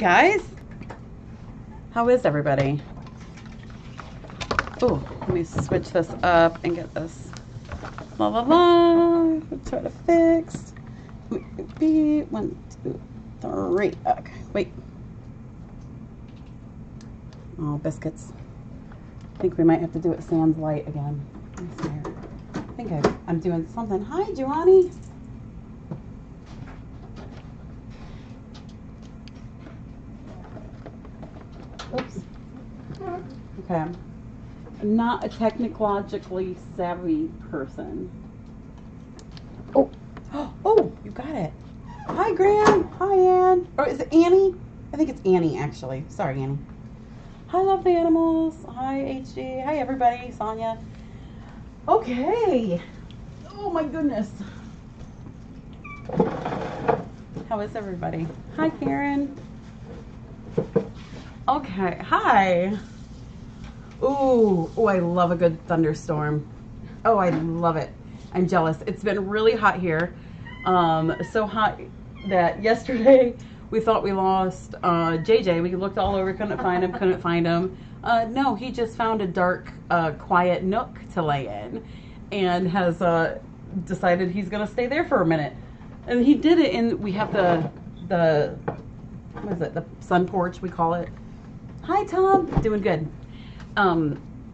guys. How is everybody? Oh, let me switch this up and get this. La la la. Try to fix. Be 1, 2, 3. Okay, wait. Oh, biscuits. I think we might have to do it sans light again. I think I'm doing something. Hi, Giovanni. Oops. Okay. I'm not a technologically savvy person. Oh, oh, you got it. Hi, Graham. Hi, Ann. Or is it Annie? I think it's Annie, actually. Sorry, Annie. Hi, Love the Animals. Hi, HG. Hi, everybody. Sonia. Okay. Oh, my goodness. How is everybody? Hi, Karen. Okay. Hi. Ooh, I love a good thunderstorm. Oh, I love it. I'm jealous. It's been really hot here. So hot that yesterday we thought we lost JJ. We looked all over, couldn't find him. No, he just found a dark, quiet nook to lay in and has decided he's going to stay there for a minute. And he did it in, we have the what is it, the sun porch, we call it. Hi, Tom. Doing good.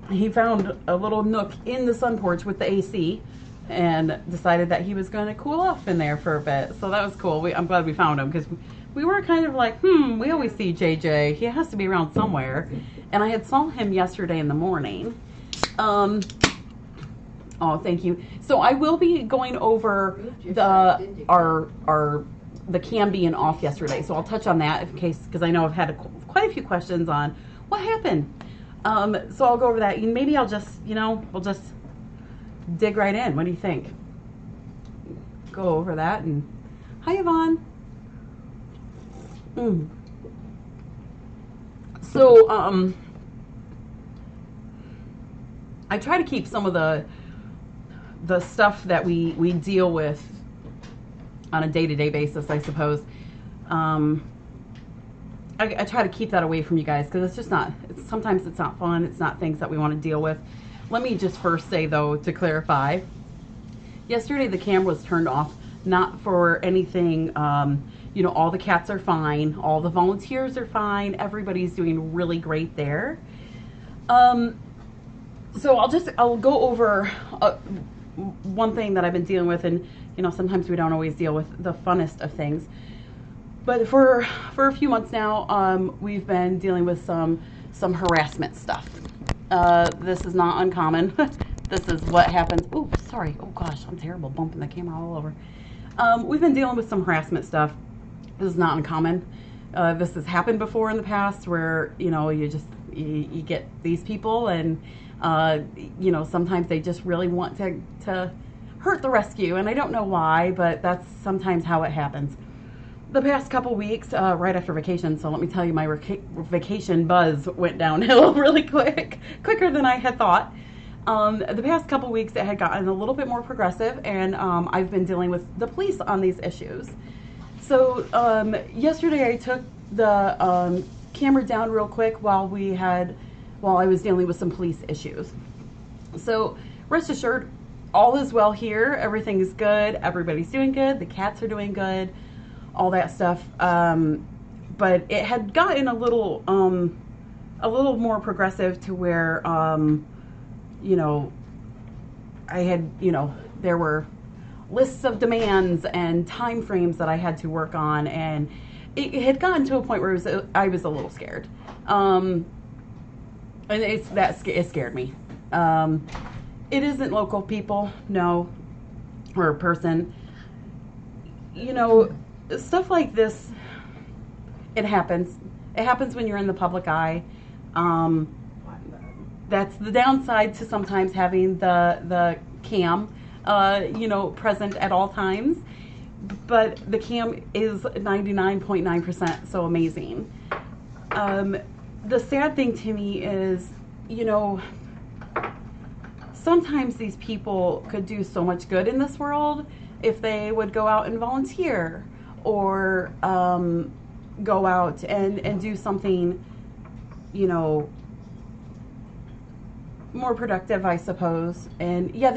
He found a little nook in the sun porch with the AC and decided that he was going to cool off in there for a bit. So that was cool. I'm glad we found him because we were kind of like, we always see JJ. He has to be around somewhere. And I had saw him yesterday in the morning. Oh, thank you. So I will be going over the cam being off yesterday. So I'll touch on that in case, because I know I've had quite a few questions on what happened. So I'll go over that. Maybe I'll just, we'll just dig right in. What do you think? Go over that. And hi, Yvonne. So, I try to keep some of the stuff that we deal with on a day-to-day basis, I suppose. I try to keep that away from you guys because it's just not, sometimes it's not fun. It's not things that we want to deal with. Let me just first say, though, to clarify, yesterday the camera was turned off, not for anything, all the cats are fine. All the volunteers are fine. Everybody's doing really great there. So I'll go over one thing that I've been dealing with, and, sometimes we don't always deal with the funnest of things. But for a few months now, we've been dealing with some harassment stuff. This is not uncommon. This is what happens. Ooh, sorry. Oh gosh, I'm terrible bumping the camera all over. We've been dealing with some harassment stuff. This is not uncommon. This has happened before in the past where, you get these people and, sometimes they just really want to hurt the rescue. And I don't know why, but that's sometimes how it happens. The past couple weeks, right after vacation, so let me tell you, my vacation buzz went downhill really quicker than I had thought. The past couple weeks, it had gotten a little bit more progressive, and I've been dealing with the police on these issues. So yesterday, I took the camera down real quick while I was dealing with some police issues. So rest assured, all is well here. Everything is good. Everybody's doing good. The cats are doing good. All that stuff, but it had gotten a little more progressive to where, I had, there were lists of demands and time frames that I had to work on, and it had gotten to a point where I was a little scared, and it scared me. It isn't local people, no, or a person, stuff like this, it happens. It happens when you're in the public eye. That's the downside to sometimes having the cam, present at all times. But the cam is 99.9% so amazing. The sad thing to me is, sometimes these people could do so much good in this world if they would go out and volunteer or go out and do something, you know, more productive, I suppose. And yeah,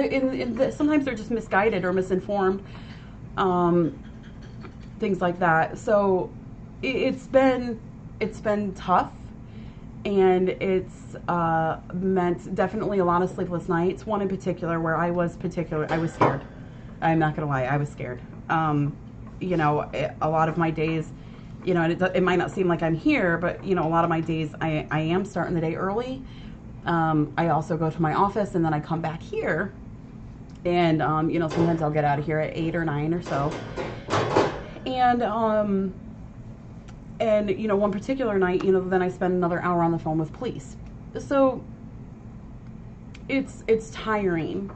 sometimes they're just misguided or misinformed, things like that. So it's been tough, and it's meant definitely a lot of sleepless nights. One in particular where I was scared. I'm not gonna lie, I was scared. You know, a lot of my days, you know, and it might not seem like I'm here, but you know, a lot of my days I am starting the day early. I also go to my office and then I come back here, and you know, sometimes I'll get out of here at 8 or 9 or so. And you know, one particular night, you know, then I spend another hour on the phone with police. So it's tiring.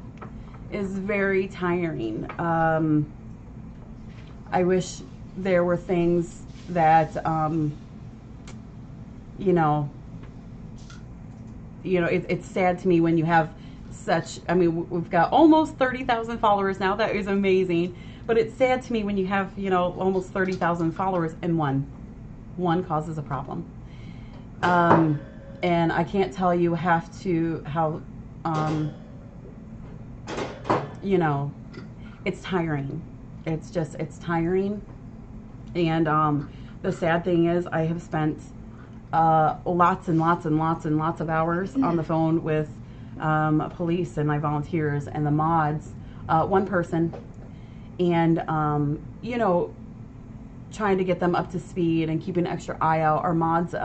It's very tiring. I wish there were things that, you know, it's sad to me when you have such, I mean, we've got almost 30,000 followers now. That is amazing. But it's sad to me when you have, you know, almost 30,000 followers and one causes a problem. And I can't tell you how, you know, it's tiring. It's tiring. And the sad thing is I have spent lots and lots and lots and lots of hours on the phone with police and my volunteers and the mods, one person, and you know, trying to get them up to speed and keep an extra eye out. Our mods,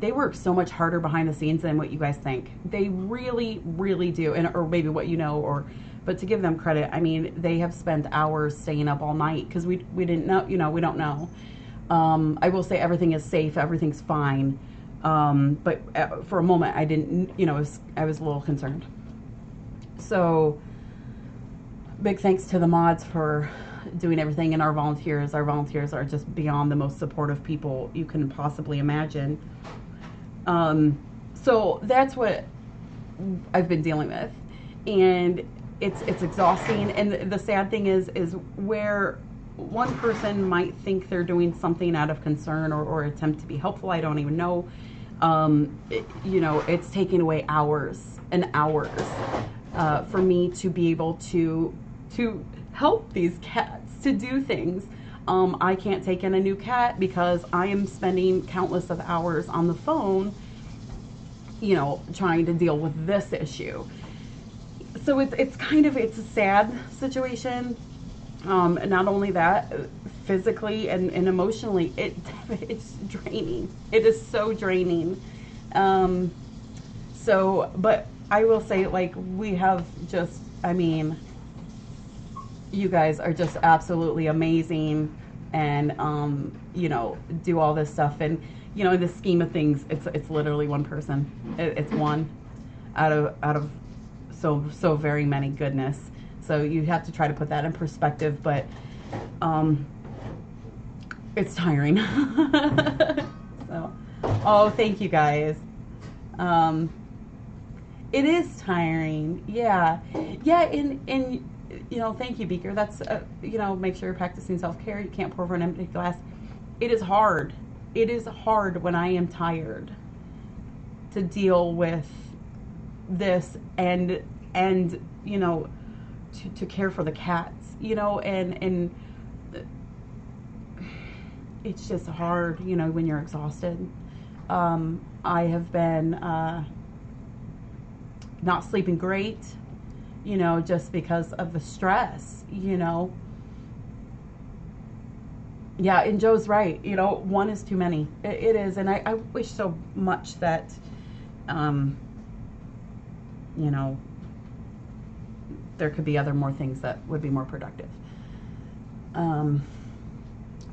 they work so much harder behind the scenes than what you guys think. They really, really do, or maybe what you know, but to give them credit, I mean, they have spent hours staying up all night because we didn't know, you know, we don't know. I will say everything is safe, everything's fine, but for a moment I didn't, you know, I was a little concerned. So big thanks to the mods for doing everything, and our volunteers are just beyond the most supportive people you can possibly imagine. So that's what I've been dealing with, and it's exhausting. And the sad thing is where one person might think they're doing something out of concern or attempt to be helpful, I don't even know, you know, it's taking away hours and hours for me to be able to help these cats to do things. I can't take in a new cat because I am spending countless of hours on the phone, you know, trying to deal with this issue. So it's a sad situation. Not only that, physically and emotionally, it's draining. It is so draining. But I will say, like, we have just, I mean, you guys are just absolutely amazing, and you know, do all this stuff, and you know, in the scheme of things, it's literally one person. It's one out of so very many. Goodness. So you have to try to put that in perspective, but it's tiring. So, oh, thank you guys. It is tiring. Yeah, and you know, thank you, Beaker. That's you know, make sure you're practicing self-care. You can't pour over an empty glass. It is hard. It is hard when I am tired to deal with this and you know, to care for the cats, you know, and it's just hard, you know, when you're exhausted. I have been not sleeping great, you know, just because of the stress, you know. Yeah, and Joe's right, you know, one is too many. It is, and I wish so much that, you know, there could be more things that would be more productive.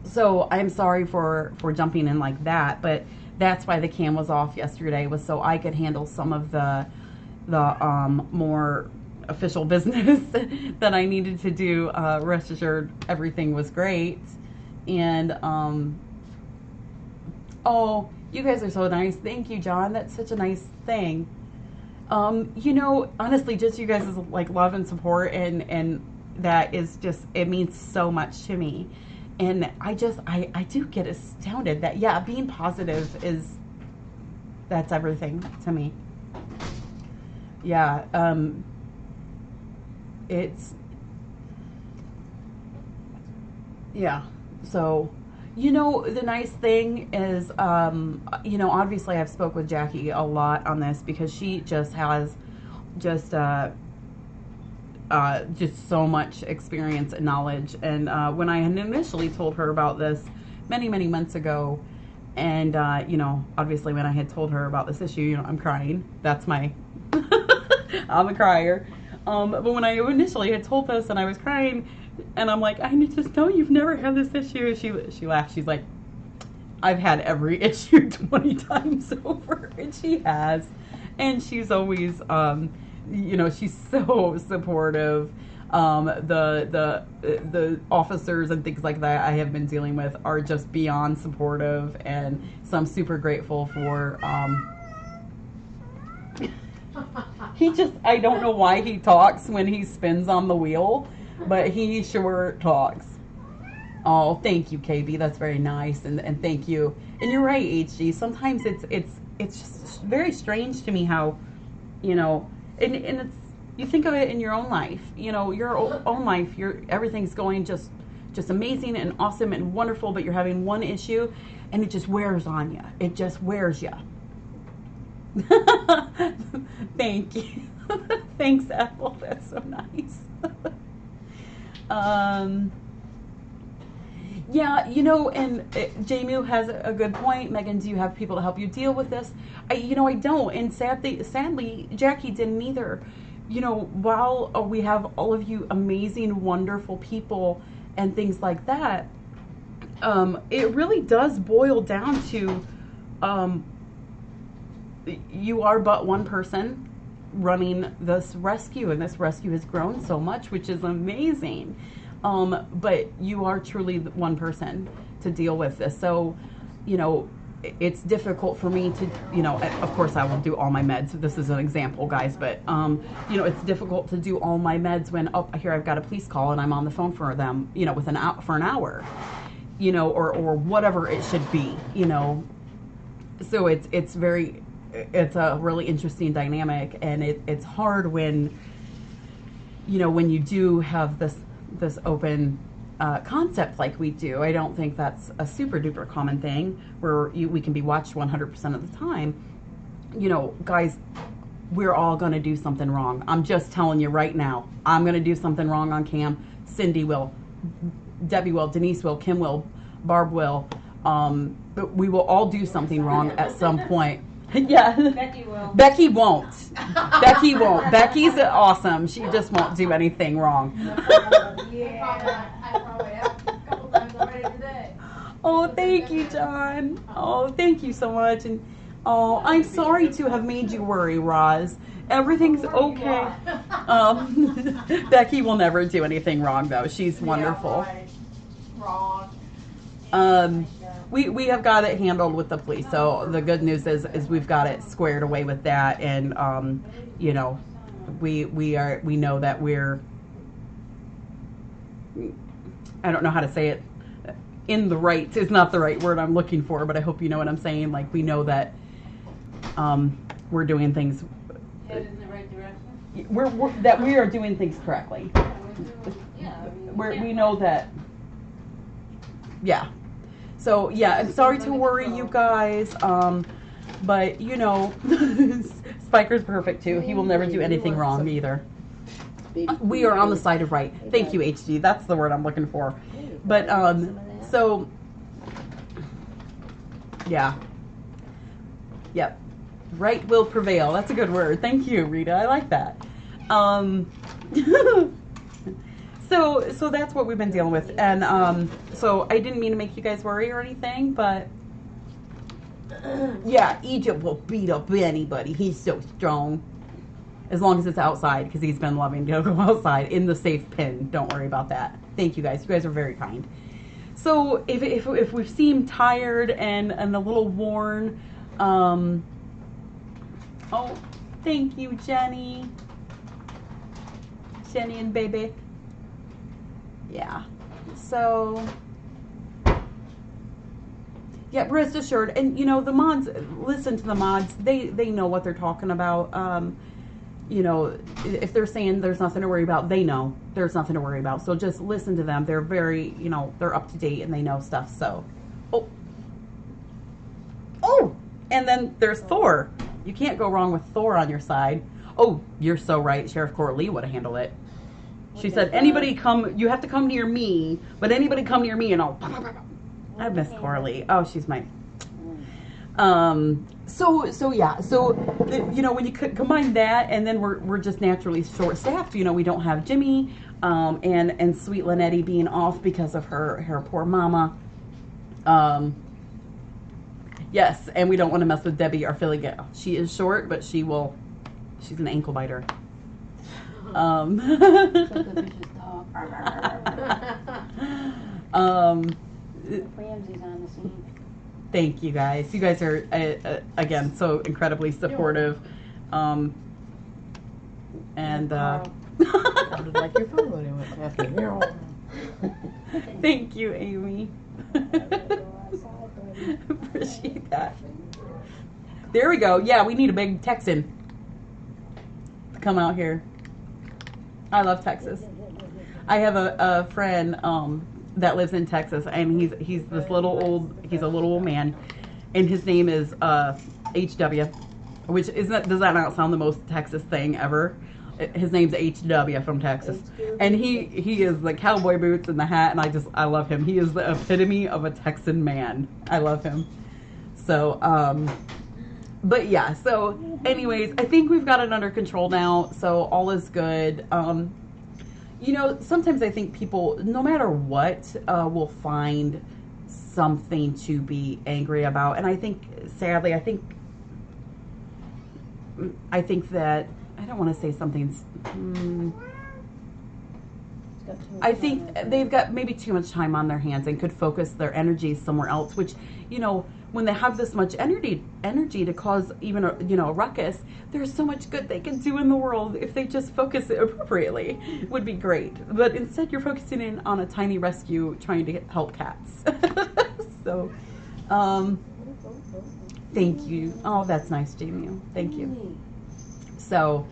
So I'm sorry for jumping in like that, but that's why the cam was off yesterday, was so I could handle some of the more official business that I needed to do. Rest assured, everything was great. And oh, you guys are so nice. Thank you, John. That's such a nice thing. You know, honestly, just you guys' like love and support, and that is just, it means so much to me. And I do get astounded that, yeah, being positive that's everything to me. Yeah, it's, yeah. So, the nice thing is, obviously I've spoke with Jackie a lot on this because she just has just so much experience and knowledge. And when I had initially told her about this many, many months ago, and obviously when I had told her about this issue, I'm crying. That's my, I'm a crier. But when I initially had told this and I was crying, and I'm like, I just know you've never had this issue. She laughed. She's like, I've had every issue 20 times over, and she has. And she's always, she's so supportive. The officers and things like that I have been dealing with are just beyond supportive, and so I'm super grateful for. I don't know why he talks when he spins on the wheel, but he sure talks. Oh, thank you, KB. That's very nice, and thank you. And you're right, HG. Sometimes it's just very strange to me how, and it's, you think of it in your own life. Your own life. Everything's going just amazing and awesome and wonderful, but you're having one issue, and it just wears on you. It just wears you. Thank you. Thanks, Apple. That's so nice. Yeah, and Jamu has a good point. Megan, do you have people to help you deal with this? I don't. And sadly, Jackie didn't either. While we have all of you amazing, wonderful people and things like that, it really does boil down to you are but one person running this rescue, and this rescue has grown so much, which is amazing. But you are truly one person to deal with this. So, it's difficult for me to, of course I will do all my meds. This is an example, guys, but, it's difficult to do all my meds when, here I've got a police call and I'm on the phone for them, for an hour, or whatever it should be, So it's a really interesting dynamic, and it's hard when, when you do have this open concept like we do. I don't think that's a super duper common thing where we can be watched 100% of the time. Guys, we're all going to do something wrong. I'm just telling you right now. I'm going to do something wrong on cam. Cindy will, Debbie will, Denise will, Kim will, Barb will. But we will all do something wrong at some point. Yeah. Becky will. Becky won't. Becky won't. Becky's awesome. She just won't do anything wrong. Yeah. I probably have a couple times already today. Oh, thank you, John. Oh, thank you so much. And I'm sorry to have made you worry, Roz. Everything's okay. Becky will never do anything wrong, though. She's wonderful. Yeah, wrong. We have got it handled with the police. So the good news is we've got it squared away with that, and we know that we're, I don't know how to say it, in the right is not the right word I'm looking for, but I hope you know what I'm saying. Like, we know that we're doing things. Headed in the right direction. That we are doing things correctly. Yeah, We know that. Yeah. So yeah, I'm sorry to worry you guys, but Spiker's perfect too. He will never do anything wrong either. We are on the side of right. Thank you, HG. That's the word I'm looking for. But so yeah, yep, right will prevail. That's a good word. Thank you, Rita. I like that. So that's what we've been dealing with, and so I didn't mean to make you guys worry or anything, but yeah, Egypt will beat up anybody. He's so strong, as long as it's outside, because he's been loving to go outside in the safe pen. Don't worry about that. Thank you guys. You guys are very kind. So if we seem tired and a little worn, oh, thank you, Jenny and baby. Yeah, so Yeah, rest assured. And, you know, the mods, listen to the mods. They know what they're talking about. You know, if they're saying there's nothing to worry about, they know there's nothing to worry about. So just listen to them. They're very, you know, they're up to date and they know stuff. So, oh, and then there's Thor. You can't go wrong with Thor on your side. Oh, you're so right. Sheriff Coralie would have handled it. She said, anybody come, you have to come near me, but anybody come near me and I'll, I miss Coralie. Oh, she's my, so yeah, so, you know, when you combine that and then we're just naturally short-staffed, you know, we don't have Jimmy, and sweet Lynette being off because of her poor mama. Yes, and we don't want to mess with Debbie, our Philly gal. She is short, but she's an ankle biter. Ramsey's on the scene. Thank you guys. You guys are, again, so incredibly supportive. And, Sounded like your phone when it went after. Thank you, Amy. Appreciate that. There we go. Yeah, we need a big Texan to come out here. I love Texas. I have a friend that lives in Texas, and he's this he's a little old man, and his name is HW, which does that not sound the most Texas thing ever? His name's HW from Texas, and he is the cowboy boots and the hat, and I love him. He is the epitome of a Texan man. I love him. So but yeah, so anyways, I think we've got it under control now, so all is good. You know, sometimes I think people, no matter what, will find something to be angry about, and I think, sadly, I think that, I don't want to say something's, I think they've got maybe too much time on their hands and could focus their energy somewhere else, which, you know, when they have this much energy to cause even a ruckus, there's so much good they can do in the world if they just focus it appropriately. It would be great. But instead you're focusing in on a tiny rescue trying to help cats. So, thank you. Oh, that's nice, Jamie. Thank you. So,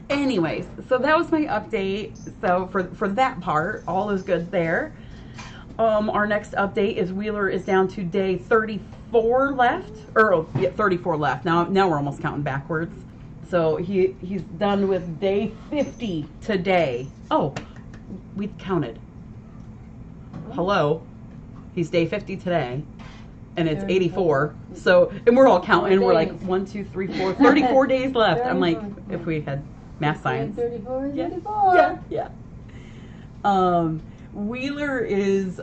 anyways, so that was my update. So for that part, all is good there. Our next update is Wheeler is down to day 34 left, or yeah, 34 left. Now we're almost counting backwards. So he's done with day 50 today. Oh, we've counted. Hello, he's day 50 today, and it's 84. So, and we're all counting. We're like 1, 2, 3, 4, 34 days left. I'm like, if we had math science. 34 is Yeah. 34. Yeah. Wheeler is,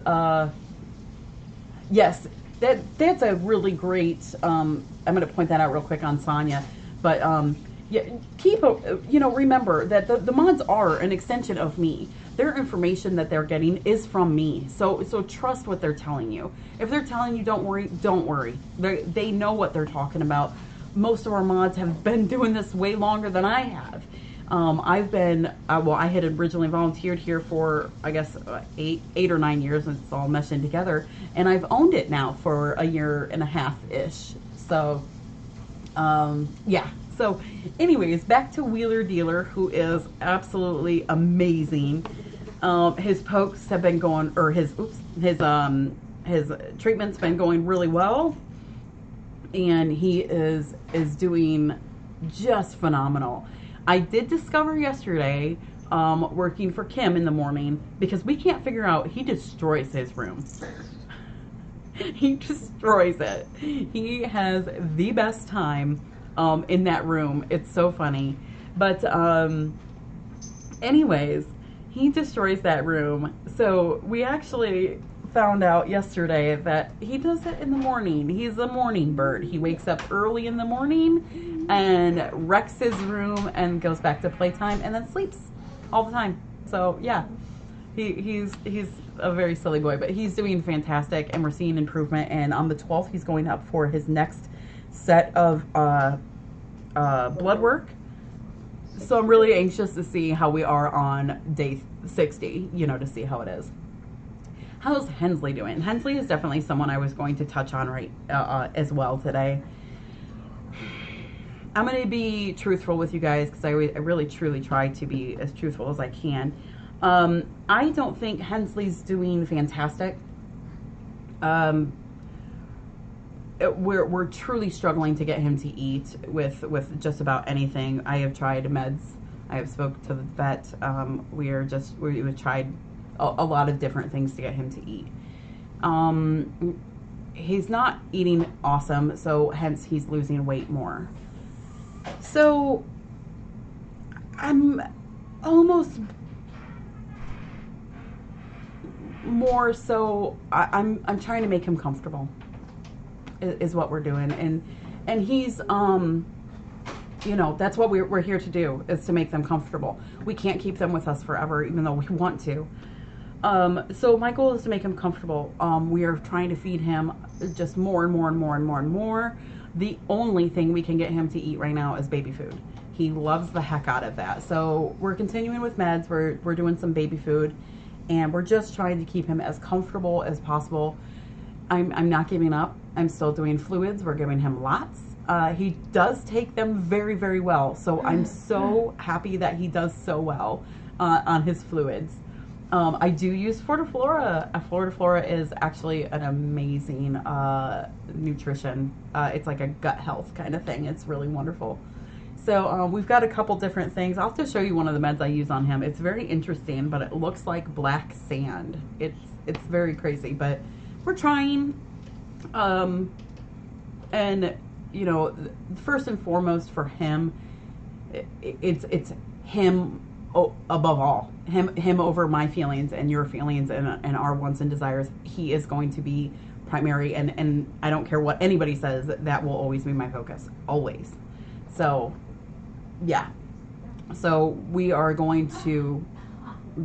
yes, that's a really great, I'm going to point that out real quick on Sonia, but, yeah, remember that the mods are an extension of me. Their information that they're getting is from me. So trust what they're telling you. If they're telling you don't worry, don't worry. They know what they're talking about. Most of our mods have been doing this way longer than I have. I've been, I had originally volunteered here for, I guess, 8 or 9 years, and it's all meshing together, and I've owned it now for a year and a half-ish. So, yeah. So, anyways, back to Wheeler Dealer, who is absolutely amazing. His pokes have been going, or his treatment's been going really well, and he is doing just phenomenal. I did discover yesterday, working for Kim in the morning, because we can't figure out, he destroys his room. He destroys it. He has the best time in that room. It's so funny. But anyways, he destroys that room. So we actually found out yesterday that he does it in the morning. He's a morning bird. He wakes up early in the morning and wrecks his room and goes back to playtime and then sleeps all the time. So yeah, he's a very silly boy, but he's doing fantastic, and we're seeing improvement. And on the 12th, he's going up for his next set of blood work. So I'm really anxious to see how we are on day 60, to see how it is. how's Hensley doing? Hensley is definitely someone I was going to touch on right as well today. I'm going to be truthful with you guys because I really truly try to be as truthful as I can. I don't think Hensley's doing fantastic. We're truly struggling to get him to eat with just about anything. I have tried meds. I have spoke to the vet. We've tried a lot of different things to get him to eat. He's not eating awesome, so hence he's losing weight more. So I'm almost more so I'm trying to make him comfortable is what we're doing, and he's you know, that's what we're here to do, is to make them comfortable. We can't keep them with us forever, even though we want to. So my goal is to make him comfortable. We are trying to feed him just more and more and more and more and more. The only thing we can get him to eat right now is baby food. He loves the heck out of that. So we're continuing with meds. We're doing some baby food, and we're just trying to keep him as comfortable as possible. I'm not giving up. I'm still doing fluids. We're giving him lots. He does take them very, very well. So I'm so happy that he does so well on his fluids. I do use Fortiflora. Fortiflora is actually an amazing nutrition. It's like a gut health kind of thing. It's really wonderful. So we've got a couple different things. I'll have to show you one of the meds I use on him. It's very interesting, but it looks like black sand. It's very crazy, but we're trying. And you know, first and foremost for him, it's him above all. Him over my feelings and your feelings and our wants and desires. He is going to be primary, and I don't care what anybody says, that will always be my focus, always. So yeah, so we are going to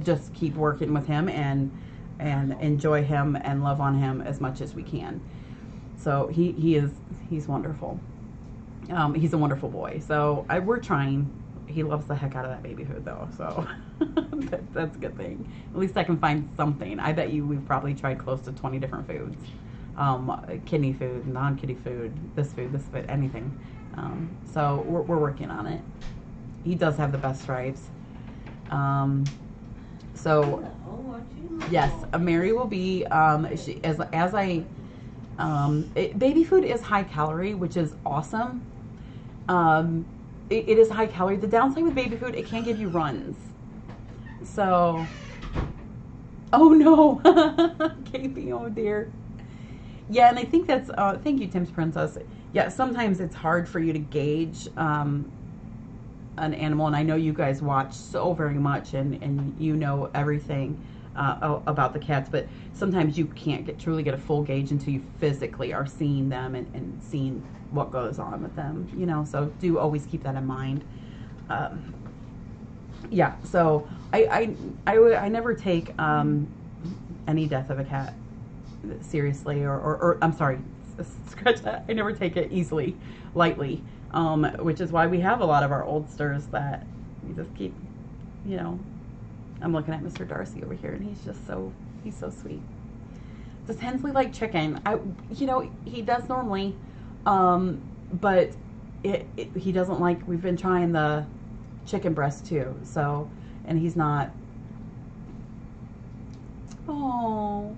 just keep working with him and enjoy him and love on him as much as we can. So he's wonderful. He's a wonderful boy. So we're trying. He loves the heck out of that baby food though, so that's a good thing. At least I can find something. I bet you we've probably tried close to 20 different foods. Kidney food, non-kidney food, this food, anything. So we're working on it. He does have the best stripes. So yes, Mary will be, baby food is high calorie, which is awesome. It is high calorie. The downside with baby food, it can give you runs. So, oh no, Katie, oh dear. Yeah, and I think that's, thank you, Tim's Princess. Yeah, sometimes it's hard for you to gauge an animal, and I know you guys watch so very much, and you know everything about the cats, but sometimes you can't truly get a full gauge until you physically are seeing them and seeing what goes on with them, you know, so do always keep that in mind. Yeah, so I never take any death of a cat seriously, or I'm sorry, scratch that. I never take it easily, lightly, which is why we have a lot of our oldsters that we just keep, you know. I'm looking at Mr. Darcy over here, and he's so sweet. Does Hensley like chicken? You know, he does normally, but he doesn't like, we've been trying the chicken breast too, so, and he's not. Oh,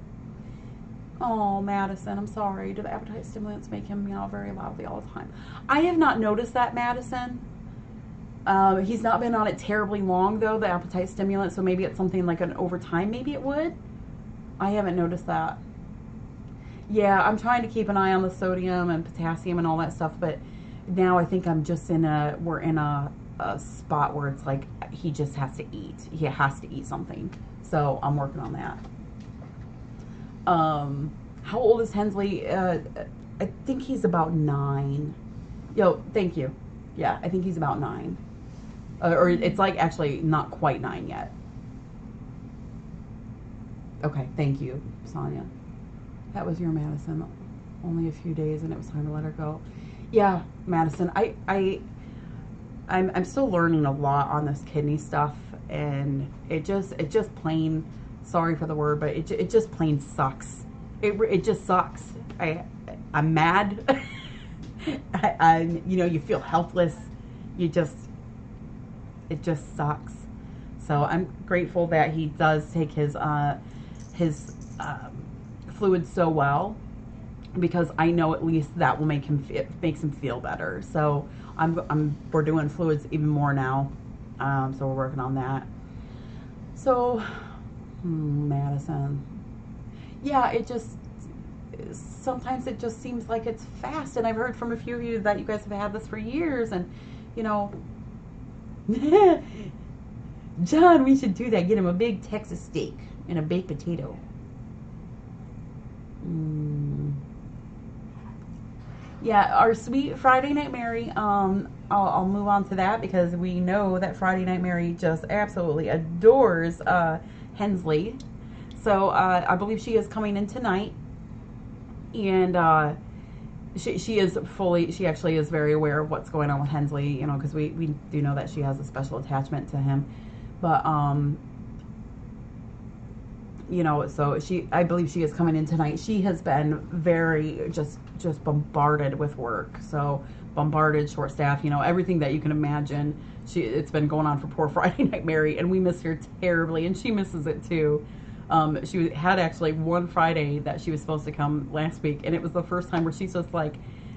Madison, I'm sorry. Do the appetite stimulants make him meow very loudly all the time? I have not noticed that, Madison. He's not been on it terribly long, though, the appetite stimulant, so maybe it's something like an over time, maybe it would. I haven't noticed that. Yeah, I'm trying to keep an eye on the sodium and potassium and all that stuff, but now I think I'm just we're in a spot where it's like he just has to eat. He has to eat something. So I'm working on that. How old is Hensley? I think he's about 9. Yo, thank you. Yeah, I think he's about 9. Or it's like actually not quite 9 yet. Okay, thank you, Sonia. That was your Madison. Only a few days and it was time to let her go. Yeah, Madison, I'm still learning a lot on this kidney stuff, and it just plain sorry for the word, but it just plain sucks. It just sucks. I'm mad. You feel helpless. It just sucks. So I'm grateful that he does take his fluids so well, because I know at least that will makes him feel better. So we're doing fluids even more now. So we're working on that. So Madison, yeah, sometimes it just seems like it's fast, and I've heard from a few of you that you guys have had this for years, and John, we should do that. Get him a big Texas steak and a baked potato. Yeah, our sweet Friday Night Mary, I'll move on to that, because we know that Friday Night Mary just absolutely adores Hensley. So I believe she is coming in tonight, and she actually is very aware of what's going on with Hensley, because we do know that she has a special attachment to him. But so I believe she is coming in tonight. She has been very just bombarded with work. So bombarded, short staff, everything that you can imagine. It's been going on for poor Friday Night Mary, and we miss her terribly, and she misses it too. She had actually one Friday that she was supposed to come last week, and it was the first time where she's just like,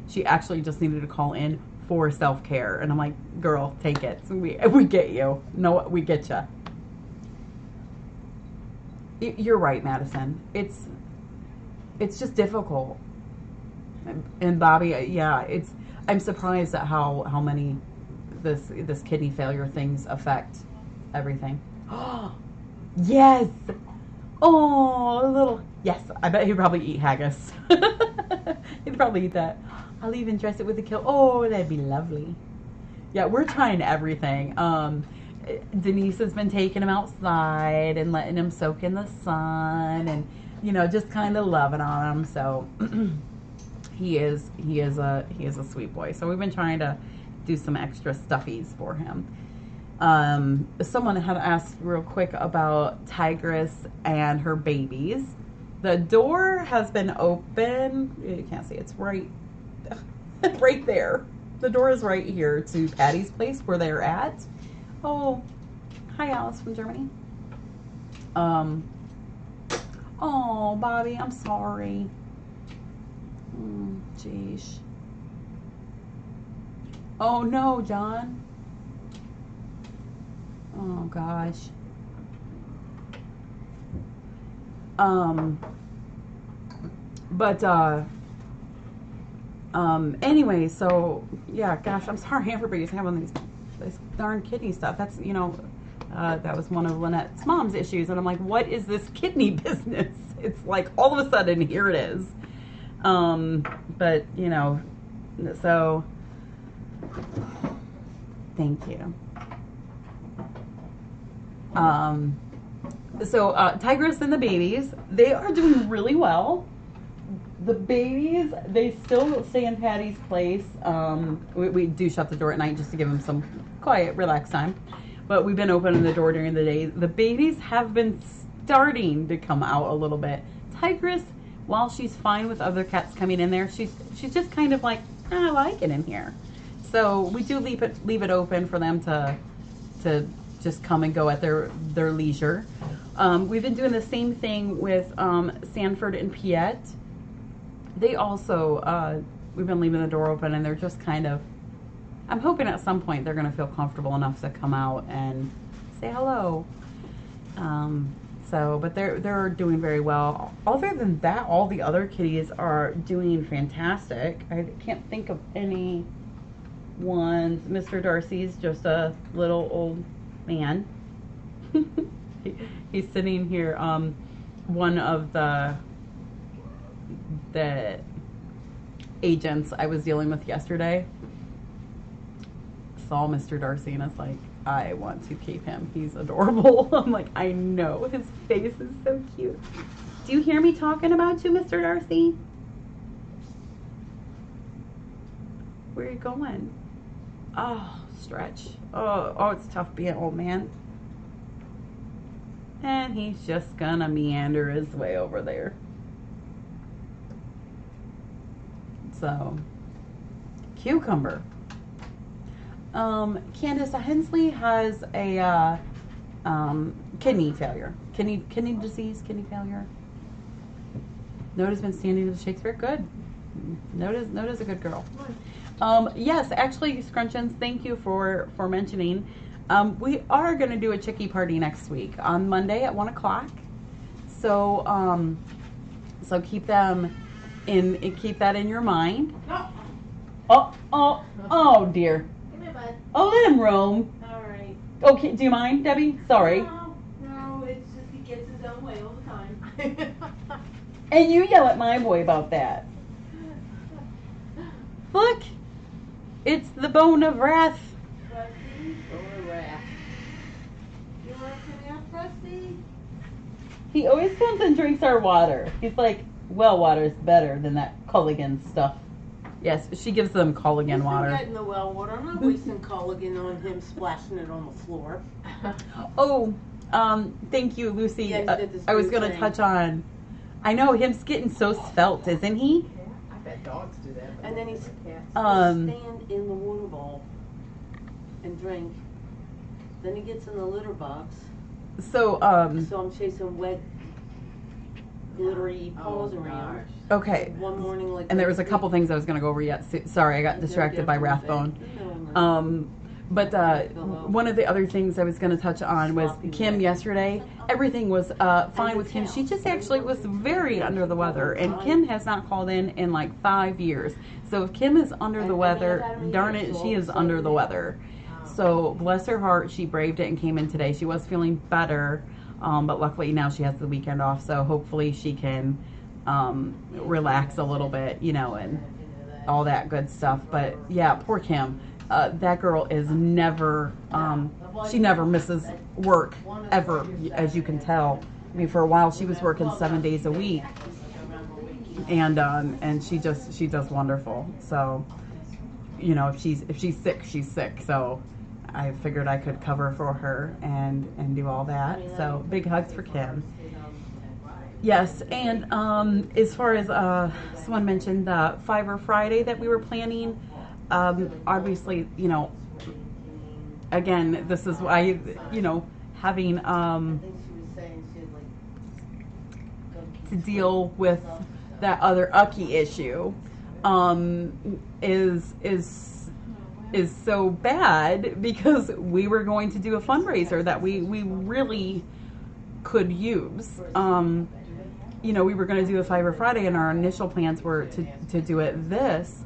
she actually just needed to call in for self-care. And I'm like, girl, take it. So we get you. No, we get you. You're right, Madison. It's just difficult. And Bobby, yeah, I'm surprised at how many this kidney failure things affect everything. Oh, yes. Oh, yes. I bet he'd probably eat haggis. He'd probably eat that. I'll even dress it with a kill. Oh, that'd be lovely. Yeah, we're trying everything. Denise has been taking him outside and letting him soak in the sun, and just kind of loving on him. So he is a sweet boy. So we've been trying to do some extra stuffies for him. Someone had asked real quick about Tigress and her babies. The door has been open. You can't see, it's right there. The door is right here to Patty's place where they're at. Oh, hi Alice from Germany. Oh, Bobby, I'm sorry. Jeez. Oh no, John. Oh gosh. Anyway, so yeah, gosh, I'm sorry everybody's having this darn kidney stuff. That's, that was one of Lynette's mom's issues, and I'm like, what is this kidney business? It's like all of a sudden here it is. But so thank you. So Tigress and the babies, they are doing really well. The babies, they still stay in Patty's place. We do shut the door at night just to give them some quiet, relaxed time. But we've been opening the door during the day. The babies have been starting to come out a little bit. Tigress, while she's fine with other cats coming in there, she's just kind of like, I like it in here. So we do leave it open for them to just come and go at their leisure. We've been doing the same thing with Sanford and Piet. They also, we've been leaving the door open, and they're just kind of, I'm hoping at some point they're going to feel comfortable enough to come out and say hello. But they're doing very well. Other than that, all the other kitties are doing fantastic. I can't think of any ones. Mr. Darcy's just a little old man. He's sitting here. One of the agents I was dealing with yesterday saw Mr. Darcy and is like, I want to keep him. He's adorable. I'm like, I know. His face is so cute. Do you hear me talking about you, Mr. Darcy? Where are you going? Oh, stretch. Oh, it's tough being an old man. And he's just gonna meander his way over there. So, Cucumber. Candace Hensley has a kidney failure. Kidney disease, kidney failure. Noda's been standing to the Shakespeare. Good. Noda's a good girl. Yes, actually, Scrunchions, thank you for mentioning. We are going to do a chickie party next week on Monday at 1 o'clock. So, so keep that in your mind. No. Oh dear. Come here, bud. Oh, let him roam. All right. Okay, do you mind, Debbie? Sorry. No, it's just he gets his own way all the time. And you yell at my boy about that. Look, it's the bone of wrath. Rusty, you want to come out, Rusty? He always comes and drinks our water. He's like, well water's better than that Culligan stuff. Yes, she gives them Culligan water. I'm getting the well water. I'm not wasting Culligan on him splashing it on the floor. Oh, thank you, Lucy. Yeah, he did this I was new going to thing. touch on, I know him's getting so svelte, isn't he? I bet dogs do that. And then he's Um, stand in the water bowl and drink. Then he gets in the litter box. So, So I'm chasing wet, glittery paws around. okay. One morning, like. And there was a couple things I was going to go over yet. Sorry, I got distracted by Rathbone. But one of the other things I was going to touch on was Kim yesterday. Everything was fine with Kim. She just actually was very under the weather. And Kim has not called in like 5 years. So if Kim is under the weather, darn it, she is under the weather. So bless her heart, she braved it and came in today. She was feeling better, but luckily now she has the weekend off. So hopefully she can relax a little bit, you know, and all that good stuff. But yeah, poor Kim. That girl is never, she never misses work ever, as you can tell. I mean, for a while she was working 7 days a week, and she does wonderful. So, you know, if she's sick, she's sick. So I figured I could cover for her and do all that. So big hugs for Kim. Yes, and as far as someone mentioned the Fiverr Friday that we were planning. Obviously, you know, again, this is why, you know, having to deal with that other Ucky issue is so bad, because we were going to do a fundraiser that we really could use. You know, we were going to do a Fiverr Friday, and our initial plans were to do it this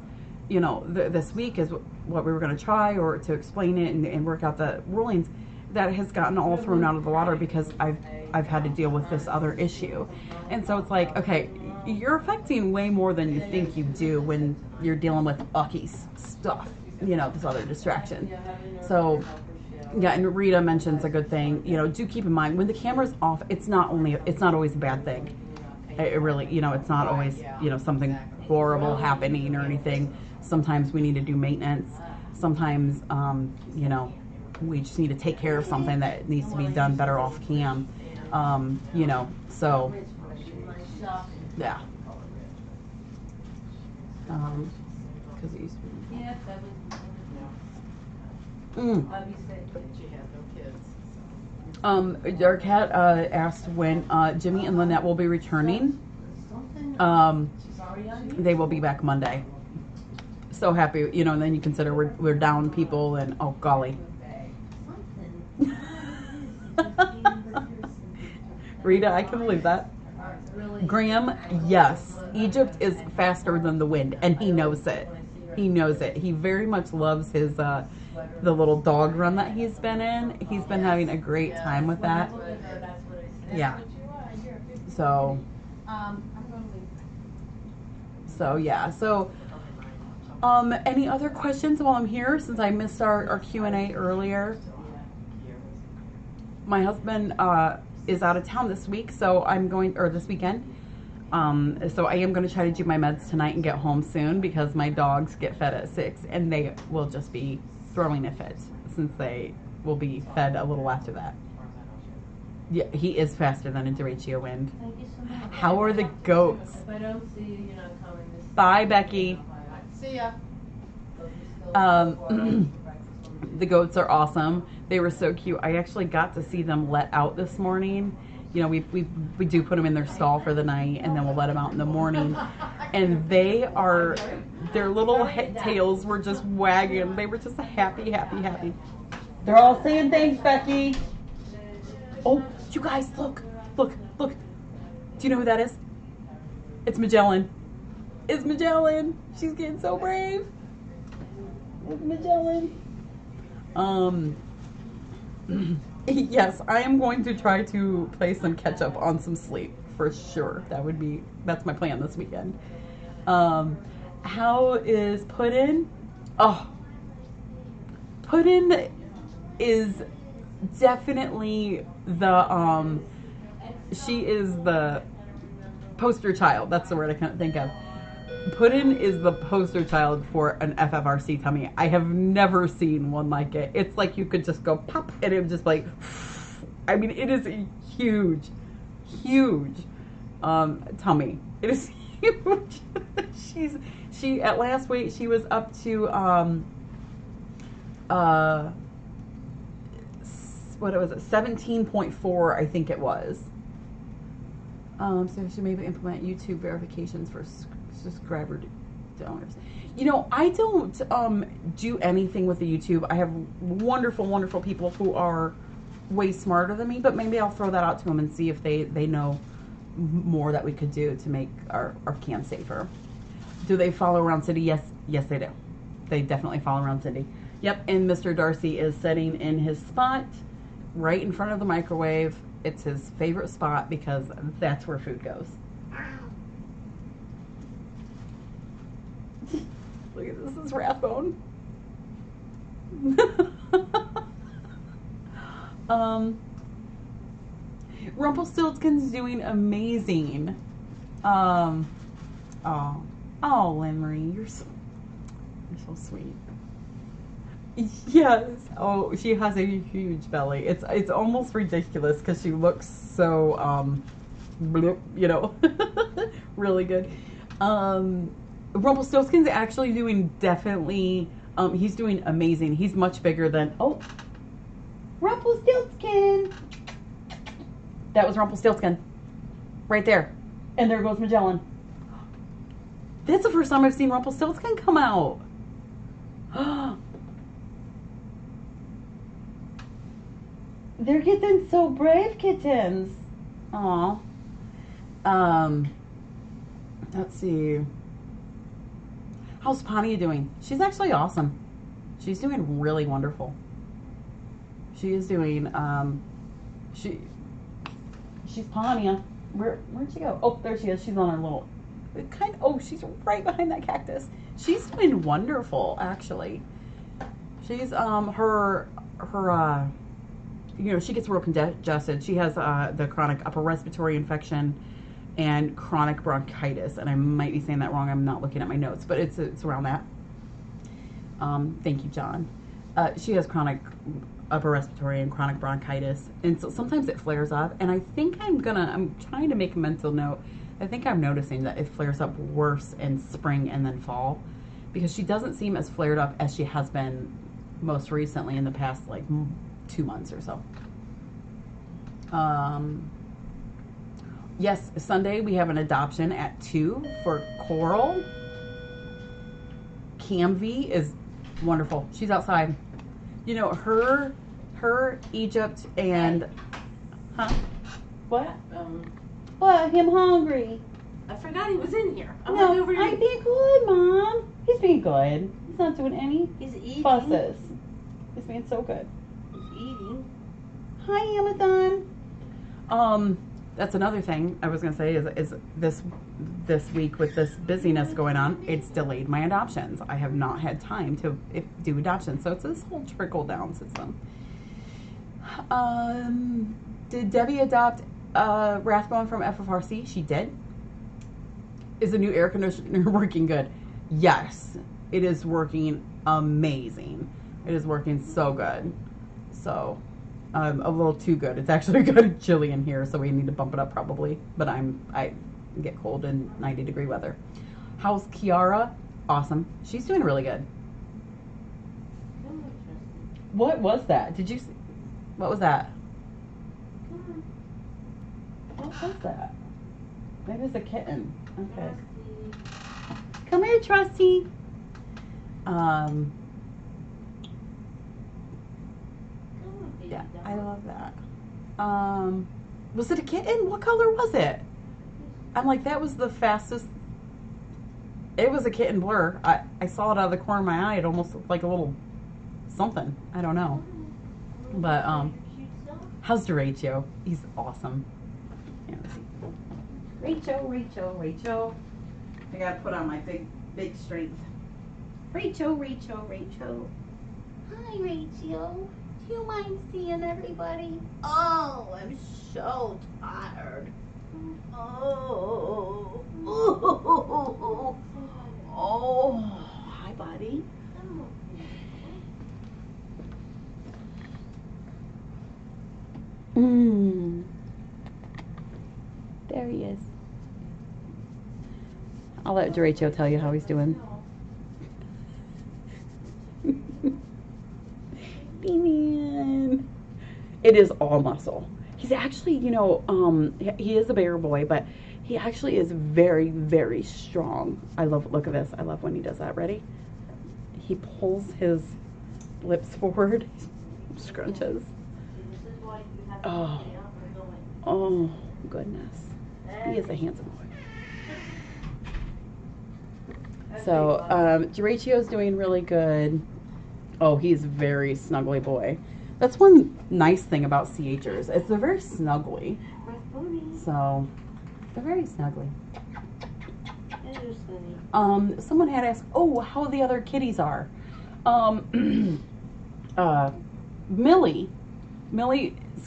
week is what we were going to try, or to explain it and work out the rulings. That has gotten all thrown out of the water because I've had to deal with this other issue. And so it's like, okay, you're affecting way more than you think you do when you're dealing with Ucky stuff, you know, this other distraction. So yeah, and Rita mentions a good thing, you know, do keep in mind when the camera's off, it's not always a bad thing. It really, you know, it's not always, you know, something horrible happening or anything. Sometimes we need to do maintenance. Sometimes, you know, we just need to take care of something that needs to be done better off cam. You know, so, yeah. Because it used to be. Yeah, that was. Our cat asked when Jimmy and Lynette will be returning. They will be back Monday. So happy, you know, and then you consider we're down people, and oh golly. Rita, I can believe that. Graham, yes. Egypt is faster than the wind, and he knows it. He knows it. He very much loves his the little dog run that he's been in. He's been having a great time with that. Yeah. So yeah. So any other questions while I'm here, since I missed our Q&A earlier? My husband is out of town this week, so this weekend. So I am going to try to do my meds tonight and get home soon, because my dogs get fed at 6 and they will just be throwing a fit, since they will be fed a little after that. Yeah, he is faster than a derecho wind. Thank you so much. How are the goats? If I don't see you, you're not coming this. Bye, Becky. See ya. The goats are awesome. They were so cute. I actually got to see them let out this morning. You know, we do put them in their stall for the night, and then we'll let them out in the morning. And their little tails were just wagging. They were just happy, happy, happy. They're all saying thanks, Becky. Oh, you guys, look. Do you know who that is? It's Magellan. It's Magellan. She's getting so brave. It's Magellan. Yes, I am going to try to play some catch up on some sleep for sure. That's my plan this weekend. How is Puddin'? Oh, Puddin' is definitely she is the poster child. That's the word I can't think of. Puddin' is the poster child for an FFRC tummy. I have never seen one like it. It's like you could just go pop and it would just like, I mean, it is a huge tummy. It is huge. She at last weight, she was up to what was it, 17.4, I think it was. So she maybe implement YouTube verifications for subscriber donors. You know, I don't do anything with the YouTube. I have wonderful people who are way smarter than me, but maybe I'll throw that out to them and see if they know more that we could do to make our camp safer. Do they follow around Cindy? Yes they do. They definitely follow around Cindy. Yep, and Mr. Darcy is sitting in his spot right in front of the microwave. It's his favorite spot because that's where food goes. Look at this is Rathbone. Rumpelstiltskin's doing amazing. Oh, Lynn-Marie, you're so sweet. Yes. Oh, she has a huge belly. It's almost ridiculous because she looks so bloop, you know, really good. Rumpelstiltskin's actually doing he's doing amazing. He's much bigger than Rumpelstiltskin. That was Rumpelstiltskin. Right there. And there goes Magellan. That's the first time I've seen Rumpelstiltskin come out. They're getting so brave, kittens. Aw. Let's see. How's Pania doing? She's actually awesome. She's doing really wonderful. She is doing, she's Pania. Where'd she go? Oh, there she is. She's on her little, she's right behind that cactus. She's doing wonderful, actually. She's, you know, she gets real congested. She has the chronic upper respiratory infection and chronic bronchitis, and I might be saying that wrong. I'm not looking at my notes, but it's around that. Thank you, John. She has chronic upper respiratory and chronic bronchitis, and so sometimes it flares up. And I think I'm trying to make a mental note. I think I'm noticing that it flares up worse in spring and then fall, because she doesn't seem as flared up as she has been most recently in the past like 2 months or so. Yes, Sunday we have an adoption at 2 for Coral. Camvy is wonderful. She's outside. You know, her Egypt and what? What? Him hungry? I forgot he was in here. No, I'm being good, Mom. He's being good. He's not doing any He's eating. fusses. He's being so good. He's eating. Hi, Amazon. That's another thing I was gonna say is this week with this busyness going on, it's delayed my adoptions. I have not had time to do adoptions, so it's this whole trickle down system. Did Debbie adopt Rathbone from FFRC? She did. Is the new air conditioner working good? Yes, it is working amazing. It is working so good. So A little too good. It's actually good chilly in here, so we need to bump it up probably. But I get cold in 90-degree weather. How's Kiara? Awesome. She's doing really good. Come on, Tristan. What was that? Did you see? What was that? Come What was that? Maybe it's a kitten. on, Okay. Trusty. Come here, Trusty. Come on, baby Yeah, doll. I love that. Was it a kitten? What color was it? I'm like, that was the fastest. It was a kitten blur. I saw it out of the corner of my eye. It almost looked like a little something. I don't know. But, how's Derecho? He's awesome. Yeah, let's see. Rachel. I gotta put on my big strength. Rachel. Hi, Rachel. Do you mind seeing everybody? Oh, I'm so tired. Oh. Oh. Hi, buddy. There he is. I'll let Derecho tell you how he's doing. Man. It is all muscle. He's actually, he is a bigger boy, but he actually is very, very strong. Look at this. I love when he does that. Ready? He pulls his lips forward, scrunches. This is why you have to Oh. stay up and going. Oh, goodness. He is a handsome boy. So, Derecio's doing really good. Oh, he's a very snuggly boy. That's one nice thing about CHers. They're very snuggly. So, they're very snuggly. Someone had asked, oh, how the other kitties are. Millie's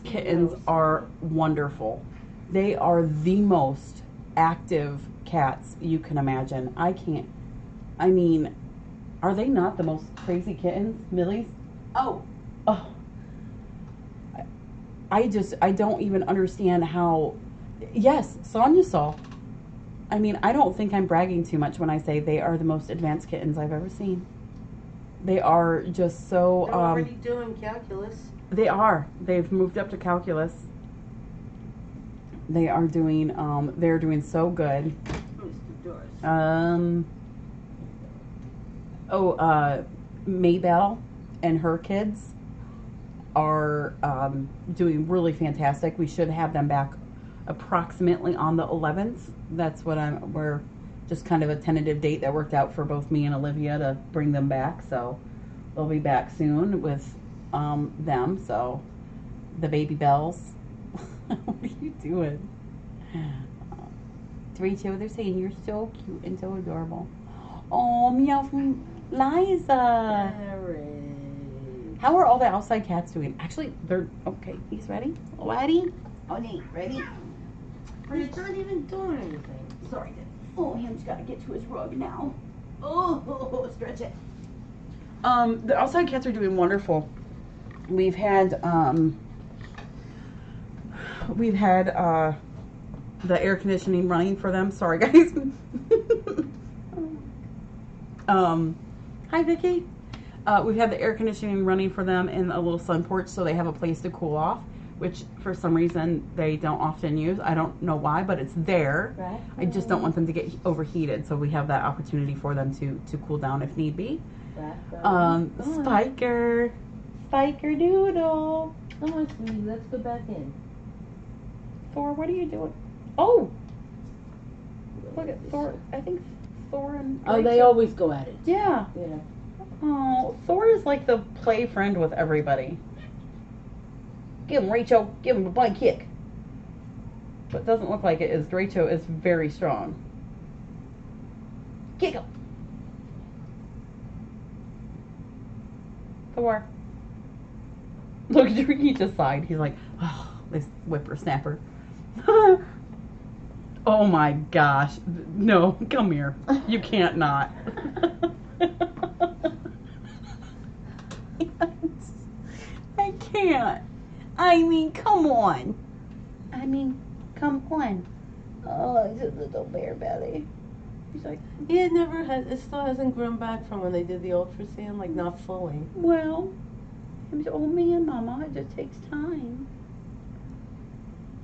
kittens are wonderful. They are the most active cats you can imagine. I mean, are they not the most crazy kittens? Millie's? Oh. I don't even understand how. Yes, Sonia saw. I mean, I don't think I'm bragging too much when I say they are the most advanced kittens I've ever seen. They are just so. They're already doing calculus. They are. They've moved up to calculus. They are doing. They're doing so good. Maybelle and her kids are doing really fantastic. We should have them back approximately on the 11th. That's what we're just kind of a tentative date that worked out for both me and Olivia to bring them back. So they'll be back soon with them. So the baby bells. What are you doing? Rachel, they're saying you're so cute and so adorable. Oh, meow from Liza. How are all the outside cats doing? Actually, they're okay. He's ready. Ready? Oh, Nate, ready? He's not even doing anything. Sorry, Dad. Oh, him's got to get to his rug now. Oh, stretch it. The outside cats are doing wonderful. We've had the air conditioning running for them. Sorry, guys. Hi, Vicky. We've had the air conditioning running for them in a little sun porch, so they have a place to cool off, which for some reason they don't often use. I don't know why, but it's there. Right. I just don't want them to get overheated, so we have that opportunity for them to cool down if need be. Spiker Doodle. Come on, sweetie, let's go back in. Thor, what are you doing? Oh, look at Thor. I think Thor and Oh, they Rachel- always go at it. Yeah. Yeah. Oh, Thor is like the play friend with everybody. Give him, Rachel. Give him a blind kick. What doesn't look like it is Rachel is very strong. Kick him. Thor. Look, he just sighed. He's like, oh, this whippersnapper. Oh my gosh. No, come here. You can't not. I can't. I mean, come on. Come on. Oh, it's a little bear belly. He's like, It still hasn't grown back from when they did the ultrasound, like not fully. well, he's an old man, Mama. It just takes time.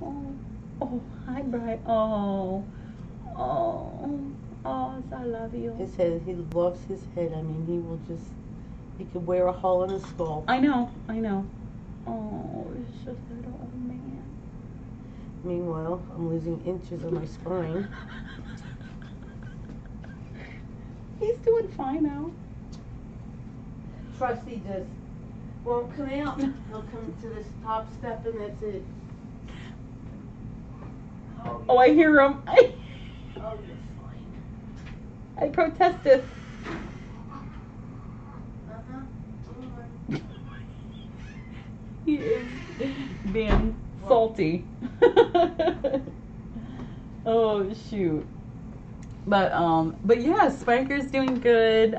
Oh, hi, Brian. Oh, I love you. His head, he loves his head. I mean, he could wear a hole in his skull. I know. Oh, it's just that old man. Meanwhile, I'm losing inches of my spine. He's doing fine now. Trusty just won't come out. He'll come to this top step and that's it. Oh, I hear him. Oh, you're fine. I protested. He is being salty. Oh shoot. But yeah, Spiker's doing good.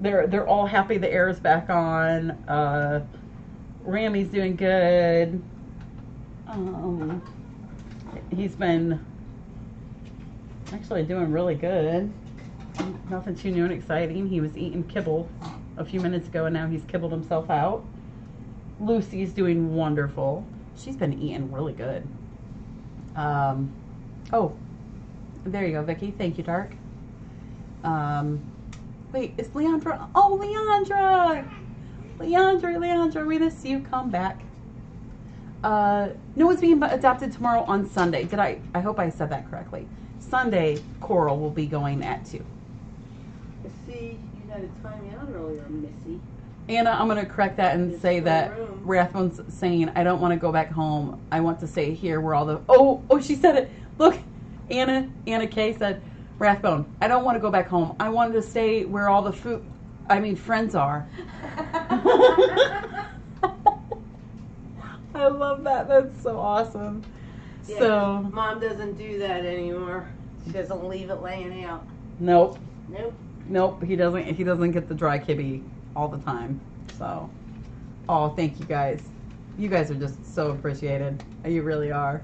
They're all happy the air is back on. Rammy's doing good. He's been actually doing really good. Nothing too new and exciting. He was eating kibble a few minutes ago and now he's kibbled himself out. Lucy's doing wonderful. She's been eating really good. Oh, there you go, Vicky. Thank you, Dark. Wait, is Leandra? Oh, Leandra, we miss you. Come back. Noah's being adopted tomorrow on Sunday. I hope I said that correctly. Sunday, Coral will be going at 2. See, you had to time me out earlier, Missy. Anna, I'm going to correct that and It's say my that room. Rathbone's saying, I don't want to go back home. I want to stay here where all the... Oh, she said it. Look, Anna Kay said, Rathbone, I don't want to go back home. I wanted to stay where all the friends are. I love that. That's so awesome. Yeah, So, Mom doesn't do that anymore. She doesn't leave it laying out. nope. Nope. He doesn't get the dry kibby all the time. So, oh, thank you guys. You guys are just so appreciated. You really are.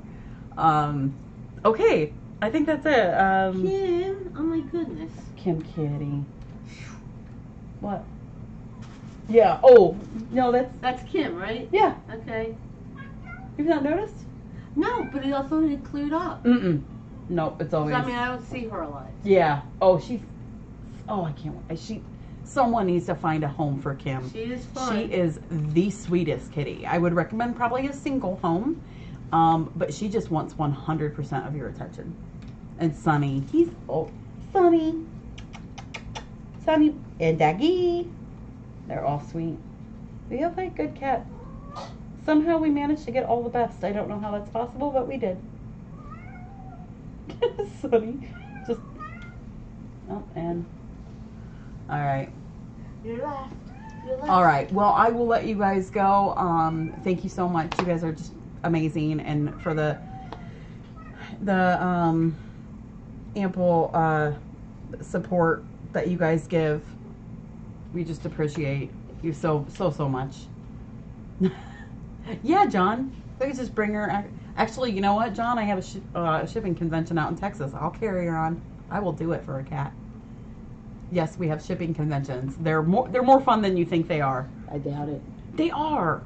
Okay, I think that's it. Kim, oh my goodness. Kim Kitty. What? Yeah. Oh, no, That's Kim, right? yeah. Okay. You've not noticed? No, but I thought it cleared up. Mm-mm. Nope, it's always. I mean, I don't see her a lot. Yeah. Oh, I can't wait. Someone needs to find a home for Kim. She is fun. She is the sweetest kitty. I would recommend probably a single home, but she just wants 100% of your attention. And Sunny, Sunny and Daggy, they're all sweet. We have a good cat. Somehow we managed to get all the best. I don't know how that's possible, but we did. Sunny, just and all right. You're left. All right. Well, I will let you guys go. Thank you so much. You guys are just amazing, and for the ample support that you guys give. We just appreciate you so much. Yeah, John. Let me just bring her. Actually, you know what, John? I have a shipping convention out in Texas. I'll carry her on. I will do it for a cat. Yes, we have shipping conventions. They're more fun than you think they are. I doubt it. They are.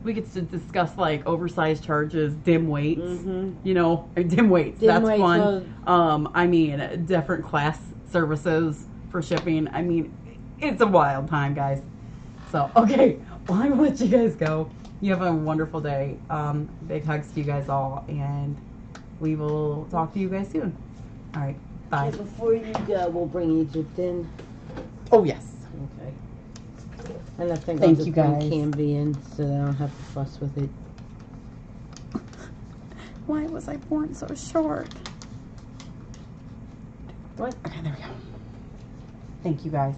We get to discuss like oversized charges, dim weights. Mm-hmm. You know, dim weights. Dim That's weights, fun. I mean, different class services for shipping. I mean, it's a wild time, guys. So, okay. Well, I'm gonna let you guys go. You have a wonderful day. Big hugs to you guys all, and we will talk to you guys soon. All right. Bye. Okay, before you go, we'll bring Egypt in. Oh, yes. Okay. And I think Thank I'll just you, bring guys. Canby in so that I don't have to fuss with it. Why was I born so short? What? Okay, there we go. Thank you, guys.